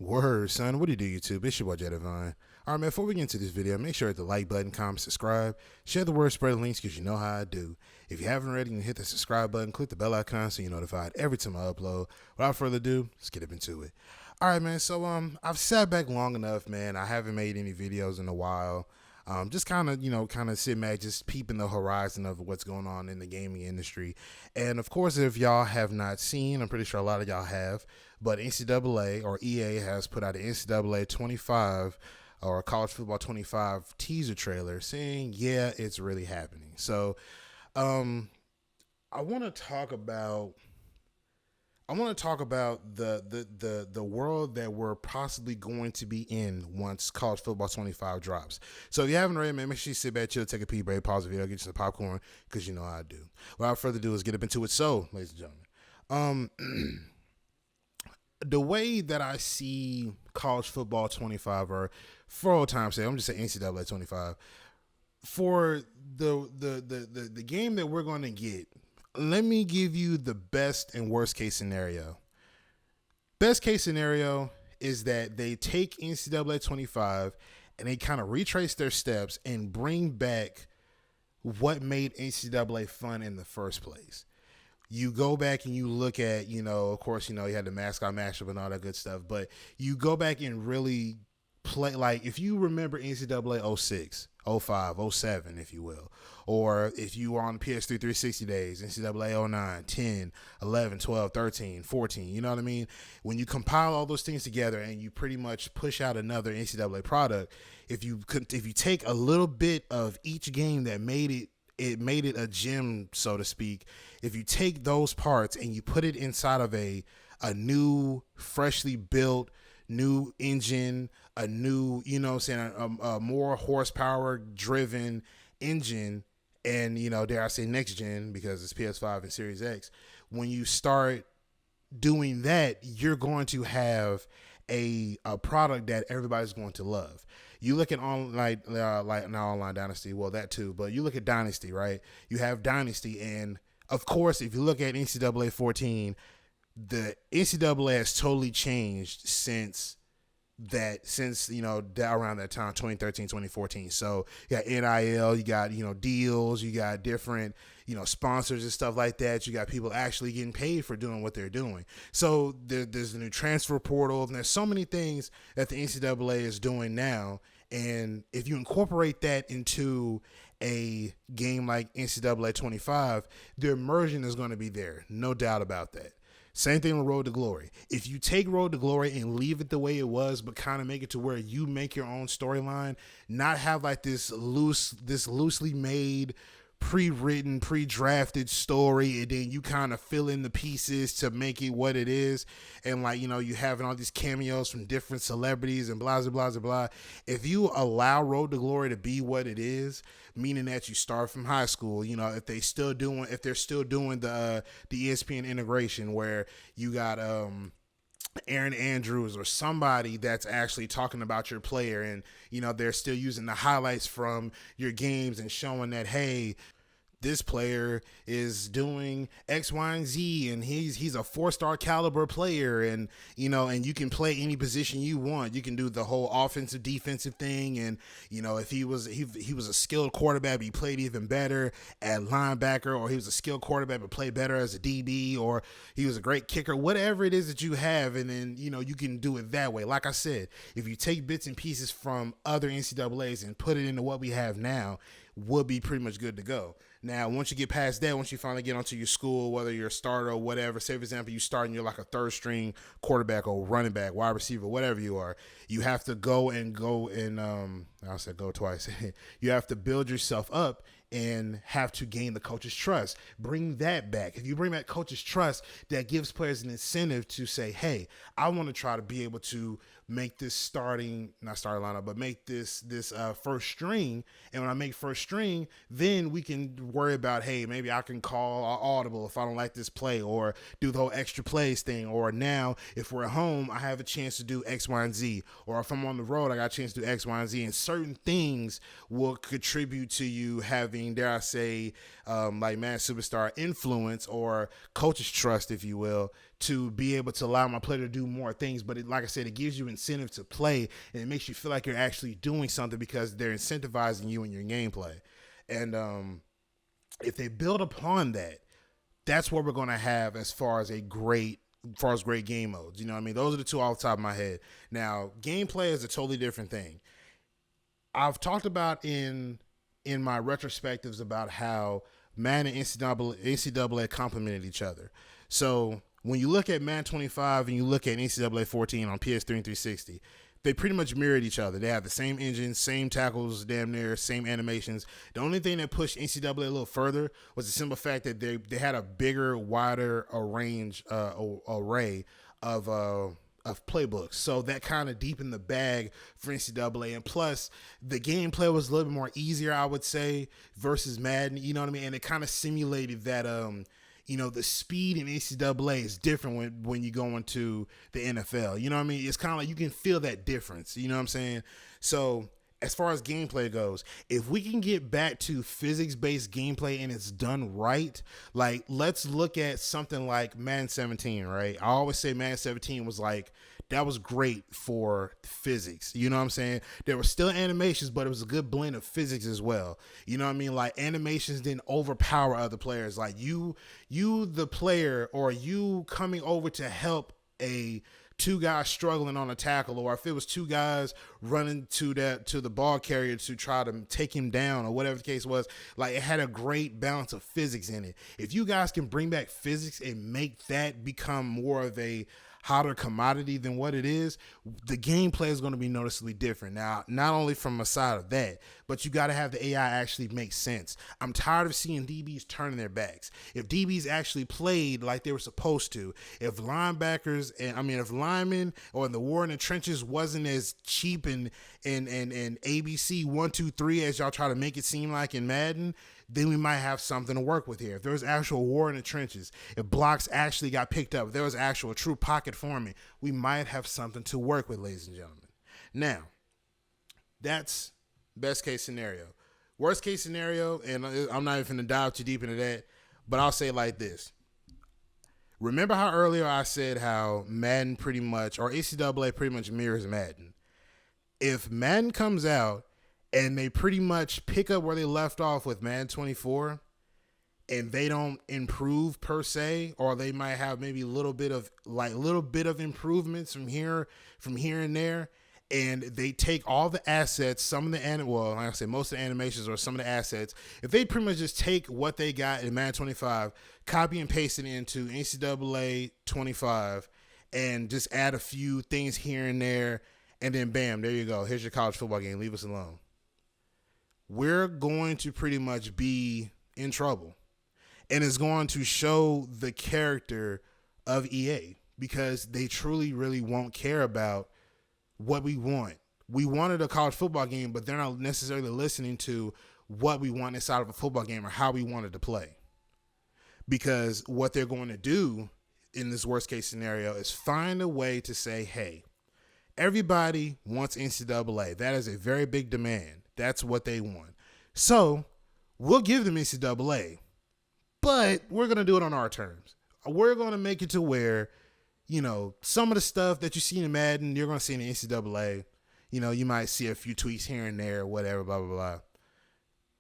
Word, son. What do you do, YouTube? It's your boy, Jay Divine. All right, man, before we get into this video, make sure to hit the like button, comment, subscribe, share the word, spread the links, because you know how I do. If you haven't already, you can hit the subscribe button, click the bell icon so you're notified every time I upload. Without further ado, let's get up into it. All right, man, so I've sat back long enough, man. I haven't made any videos in a while. Just kind of sitting back, just peeping the horizon of what's going on in the gaming industry. And of course, if y'all have not seen, I'm pretty sure a lot of y'all have, but NCAA or EA has put out an NCAA 25 or College Football 25 teaser trailer saying, yeah, it's really happening. So, I want to talk about the world that we're possibly going to be in once College Football 25 drops. So if you haven't already, man, make sure you sit back, chill, take a pee break, pause the video, get you some popcorn, because you know how I do. Without further ado, let's get up into it. So, ladies and gentlemen, the way that I see College Football 25, or for old time's sake, I'm just saying NCAA 25, for the game that we're going to get, let me give you the best and worst case scenario. Best case scenario is that they take NCAA 25 and they kind of retrace their steps and bring back what made NCAA fun in the first place. You go back and you look at, of course, you had the mascot matchup and all that good stuff, but you go back and really play, like if you remember NCAA 06, 05, 07, if you will, or if you were on the PS3 360 days, NCAA 09, 10, 11, 12, 13, 14, you know what I mean? When you compile all those things together and you pretty much push out another NCAA product, if you take a little bit of each game that made it a gem, so to speak, if you take those parts and you put it inside of a new, freshly built, new engine, a new, a more horsepower driven engine, and, dare I say next gen, because it's PS5 and Series X, when you start doing that, you're going to have a product that everybody's going to love. You look at like now Online Dynasty, well, that too, but you look at Dynasty, right? You have Dynasty, and of course, if you look at NCAA 14, the NCAA has totally changed since around that time, 2013, 2014. So you got NIL, you got, deals, you got different, sponsors and stuff like that. You got people actually getting paid for doing what they're doing. So there's the new transfer portal, and there's so many things that the NCAA is doing now. And if you incorporate that into a game like NCAA 25, the immersion is going to be there. No doubt about that. Same thing with Road to Glory. If you take Road to Glory and leave it the way it was, but kind of make it to where you make your own storyline, not have like this loosely made, pre-written, pre-drafted story, and then you kind of fill in the pieces to make it what it is, and you having all these cameos from different celebrities and blah, blah, blah, blah. If you allow Road to Glory to be what it is, meaning that you start from high school, if they're still doing the ESPN integration where you got Aaron Andrews or somebody that's actually talking about your player, and they're still using the highlights from your games and showing that, hey, this player is doing X, Y, and Z, and he's a 4-star caliber player, and and you can play any position you want. You can do the whole offensive defensive thing, and if he was a skilled quarterback, but he played even better at linebacker, or he was a skilled quarterback but played better as a DB, or he was a great kicker, whatever it is that you have, and then you can do it that way. Like I said, if you take bits and pieces from other NCAAs and put it into what we have now, would be pretty much good to go. Now, once you get past that, once you finally get onto your school, whether you're a starter or whatever, say, for example, you start and you're like a third string quarterback or running back, wide receiver, whatever you are, you have to go and I said go twice. You have to build yourself up and have to gain the coach's trust. Bring that back. If you bring back coach's trust, that gives players an incentive to say, hey, I want to try to be able to make this not starting lineup, but make this first string. And when I make first string, then we can worry about, hey, maybe I can call audible if I don't like this play, or do the whole extra plays thing. Or now if we're at home, I have a chance to do X, Y, and Z. Or if I'm on the road, I got a chance to do X, Y, and Z. And certain things will contribute to you having marketing, dare I say, like Madden Superstar influence or coach's trust, if you will, to be able to allow my player to do more things. But like I said, it gives you incentive to play, and it makes you feel like you're actually doing something because they're incentivizing you in your gameplay. And if they build upon that, that's what we're going to have as far as great game modes. You know what I mean? Those are the two off the top of my head. Now, gameplay is a totally different thing. I've talked about in my retrospectives about how Madden and NCAA complemented each other. So when you look at Madden 25 and you look at NCAA 14 on PS3 and 360, they pretty much mirrored each other. They have the same engine, same tackles, damn near, same animations. The only thing that pushed NCAA a little further was the simple fact that they had a bigger, wider array of playbooks. So that kind of deepened the bag for NCAA. And plus, the gameplay was a little bit more easier, I would say, versus Madden. You know what I mean? And it kind of simulated that the speed in NCAA is different when you go into the NFL. You know what I mean? It's kind of like you can feel that difference. You know what I'm saying? So as far as gameplay goes, if we can get back to physics-based gameplay and it's done right, like let's look at something like Madden 17, right? I always say Madden 17 was like, that was great for physics. You know what I'm saying? There were still animations, but it was a good blend of physics as well. You know what I mean? Like animations didn't overpower other players. Like you the player, or you coming over to help two guys struggling on a tackle, or if it was two guys running to the ball carrier to try to take him down, or whatever the case was, like it had a great balance of physics in it. If you guys can bring back physics and make that become more of a hotter commodity than what it is, the gameplay is going to be noticeably different. Now, not only from a side of that, but you got to have the AI actually make sense. I'm tired of seeing DBs turning their backs. If DBs actually played like they were supposed to, if linemen or the war in the trenches wasn't as cheap and ABC 1, 2, 3 as y'all try to make it seem like in Madden, then we might have something to work with here. If there was actual war in the trenches, if blocks actually got picked up, if there was actual true pocket forming, we might have something to work with, ladies and gentlemen. Now, that's best case scenario. Worst case scenario, and I'm not even going to dive too deep into that, but I'll say it like this. Remember how earlier I said how Madden pretty much, or NCAA pretty much mirrors Madden. If Madden comes out and they pretty much pick up where they left off with Madden 24, and they don't improve per se, or they might have maybe a little bit of improvements from here and there, and they take all the assets, most of the animations or some of the assets, if they pretty much just take what they got in Madden 25, copy and paste it into NCAA 25, and just add a few things here and there, and then bam, there you go. Here's your college football game. Leave us alone. We're going to pretty much be in trouble. And it's going to show the character of EA, because they truly, really won't care about what we want. We wanted a college football game, but they're not necessarily listening to what we want inside of a football game or how we wanted to play. Because what they're going to do in this worst case scenario is find a way to say, hey, everybody wants NCAA. That is a very big demand. That's what they want. So we'll give them NCAA, but we're going to do it on our terms. We're going to make it to where, some of the stuff that you see in Madden, you're going to see in the NCAA. You might see a few tweaks here and there, whatever, blah, blah, blah.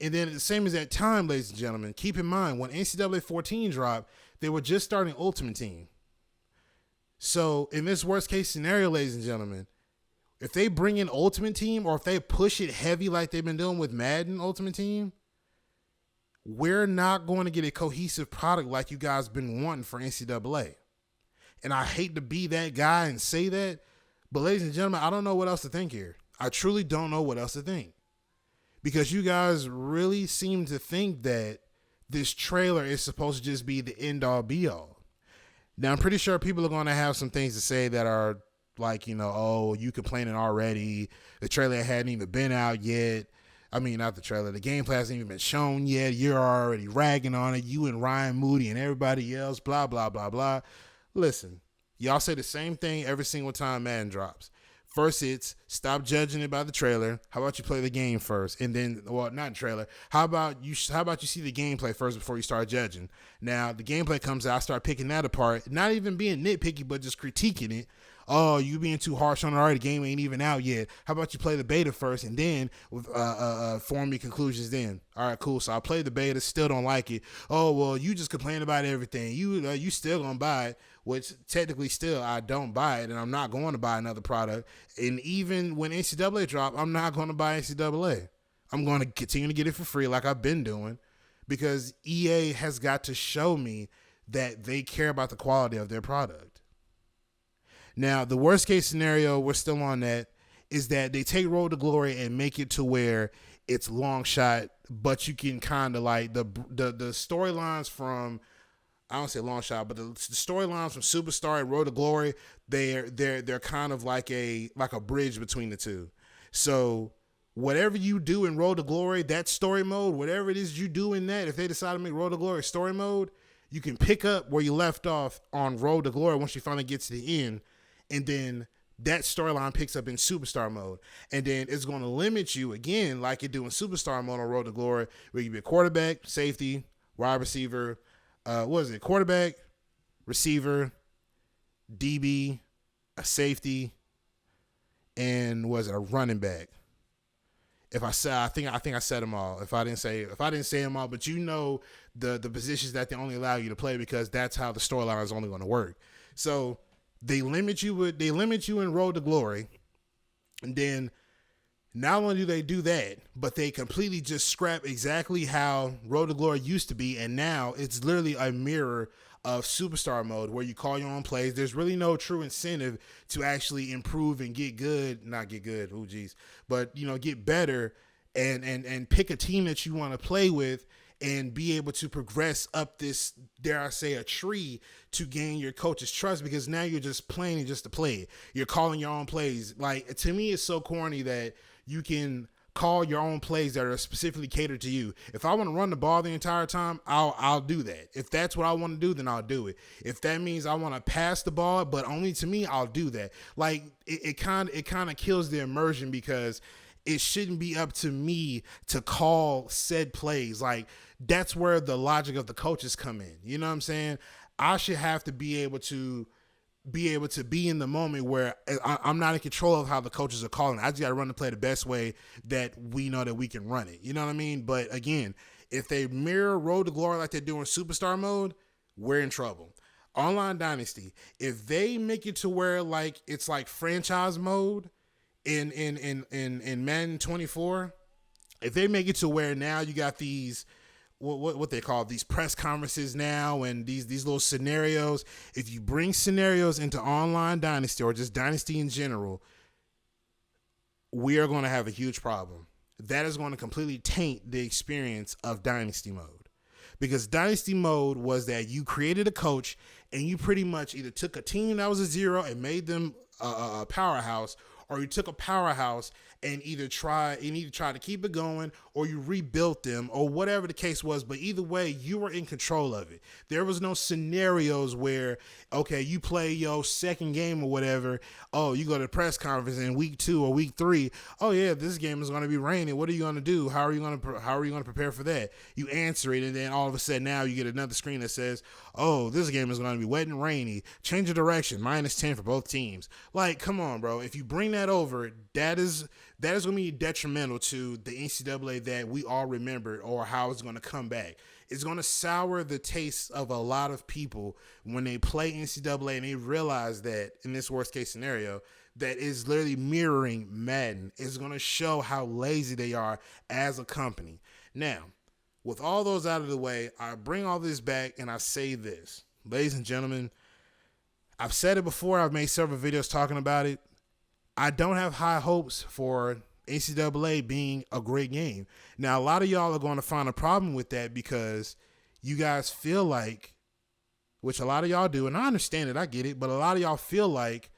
And then the same as that time, ladies and gentlemen, keep in mind, when NCAA 14 dropped, they were just starting Ultimate Team. So in this worst case scenario, ladies and gentlemen, if they bring in Ultimate Team, or if they push it heavy like they've been doing with Madden Ultimate Team, we're not going to get a cohesive product like you guys been wanting for NCAA. And I hate to be that guy and say that, but ladies and gentlemen, I don't know what else to think here. I truly don't know what else to think. Because you guys really seem to think that this trailer is supposed to just be the end-all be-all. Now, I'm pretty sure people are going to have some things to say that are like, oh, you complaining already. The trailer hadn't even been out yet. I mean, not the trailer. The gameplay hasn't even been shown yet. You're already ragging on it. You and Ryan Moody and everybody else, blah, blah, blah, blah. Listen, y'all say the same thing every single time Madden drops. First, it's stop judging it by the trailer. How about you play the game first, and then, well, not trailer. How about you see the gameplay first before you start judging? Now, the gameplay comes out, I start picking that apart, not even being nitpicky, but just critiquing it. Oh, you being too harsh on it already. The game ain't even out yet. How about you play the beta first and then form your conclusions then? All right, cool. So I played the beta, still don't like it. Oh, well, you just complain about everything. You still gonna buy it, which technically still I don't buy it, and I'm not going to buy another product. And even when NCAA drop, I'm not going to buy NCAA. I'm going to continue to get it for free like I've been doing, because EA has got to show me that they care about the quality of their product. Now, the worst case scenario, we're still on that, is that they take Road to Glory and make it to where it's long shot, but you can kind of like the storylines from, I don't say long shot, but the storylines from Superstar and Road to Glory, they're kind of like a bridge between the two. So whatever you do in Road to Glory, that story mode, whatever it is you do in that, if they decide to make Road to Glory story mode, you can pick up where you left off on Road to Glory once you finally get to the end. And then that storyline picks up in Superstar mode. And then it's going to limit you again, like you do in Superstar mode on Road to Glory, where you be a quarterback, safety, wide receiver, quarterback, receiver, DB, a safety, and a running back. I think I said them all. If I didn't say them all, but you know the positions that they only allow you to play, because that's how the storyline is only going to work. So they limit you in Road to Glory, and then not only do they do that, but they completely just scrap exactly how Road to Glory used to be, and now it's literally a mirror of Superstar mode where you call your own plays. There's really no true incentive to actually improve and get good. Not get good, oh geez, but get better and pick a team that you want to play with and be able to progress up this, dare I say, a tree to gain your coach's trust, because now you're just playing just to play it. You're calling your own plays. Like, to me, it's so corny that you can call your own plays that are specifically catered to you. If I want to run the ball the entire time, I'll do that. If that's what I want to do, then I'll do it. If that means I want to pass the ball, but only to me, I'll do that. Like, it kind of kills the immersion, because it shouldn't be up to me to call said plays. Like, that's where the logic of the coaches come in. You know what I'm saying? I should have to be able to be in the moment where I'm not in control of how the coaches are calling. I just got to run the play the best way that we know that we can run it. You know what I mean? But again, if they mirror Road to Glory like they do in Superstar mode, we're in trouble. Online Dynasty, if they make it to where like it's like franchise mode in Madden 24, if they make it to where now you got these what they call these press conferences now, and these little scenarios. If you bring scenarios into Online Dynasty or just Dynasty in general, we are going to have a huge problem. That is going to completely taint the experience of Dynasty mode, because Dynasty mode was that you created a coach and you pretty much either took a team that was a zero and made them a powerhouse, or you took a powerhouse and either tried to keep it going, or you rebuilt them, or whatever the case was. But either way, you were in control of it. There was no scenarios where, okay, you play your second game or whatever. Oh, you go to the press conference in week 2 or week 3. Oh yeah, this game is going to be raining. What are you going to do? How are you going to prepare for that? You answer it, and then all of a sudden now you get another screen that says, oh, this game is going to be wet and rainy. Change of direction, -10 for both teams. Like, come on, bro. If you bring that over, that is going to be detrimental to the NCAA that we all remembered, or how it's going to come back. It's going to sour the taste of a lot of people when they play NCAA and they realize that in this worst case scenario, that is literally mirroring Madden. It's going to show how lazy they are as a company. Now, with all those out of the way, I bring all this back and I say this. Ladies and gentlemen, I've said it before. I've made several videos talking about it. I don't have high hopes for NCAA being a great game. Now, a lot of y'all are going to find a problem with that, because you guys feel like, which a lot of y'all do, and I understand it, I get it, but a lot of y'all feel like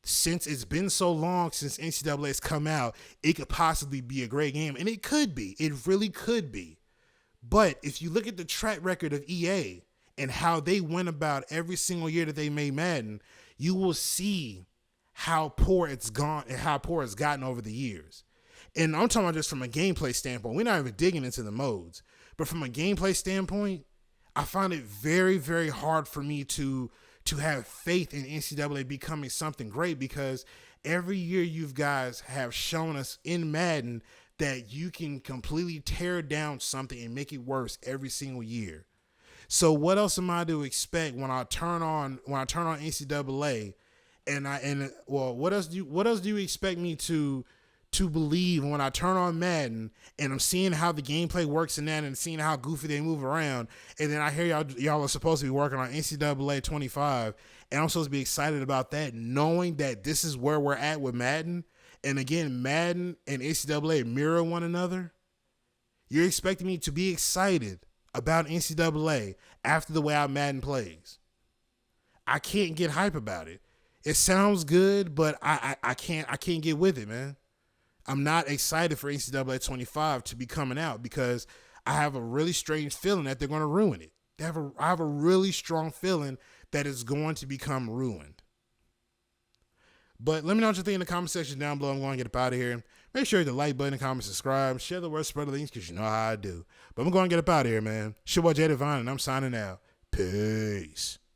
since it's been so long since NCAA has come out, it could possibly be a great game. And it could be. It really could be. But if you look at the track record of EA and how they went about every single year that they made Madden, you will see how poor it's gone and how poor it's gotten over the years. And I'm talking about just from a gameplay standpoint. We're not even digging into the modes, but from a gameplay standpoint, I find it very, very hard for me to have faith in NCAA becoming something great, because every year you guys have shown us in Madden that you can completely tear down something and make it worse every single year. So what else am I to expect when I turn on NCAA what else do you expect me to believe when I turn on Madden and I'm seeing how the gameplay works in that and seeing how goofy they move around, and then I hear y'all are supposed to be working on NCAA 25, and I'm supposed to be excited about that, knowing that this is where we're at with Madden, and again, Madden and NCAA mirror one another. You're expecting me to be excited about NCAA after the way our Madden plays. I can't get hype about it. It sounds good, but I can't get with it, man. I'm not excited for NCAA 25 to be coming out, because I have a really strange feeling that they're going to ruin it. I have a really strong feeling that it's going to become ruined. But let me know what you think in the comment section down below. I'm going to get up out of here. Make sure you hit the like button, comment, subscribe, share the word, spread the links, because you know how I do. But I'm going to get up out of here, man. It's your boy Jay Divine, and I'm signing out. Peace.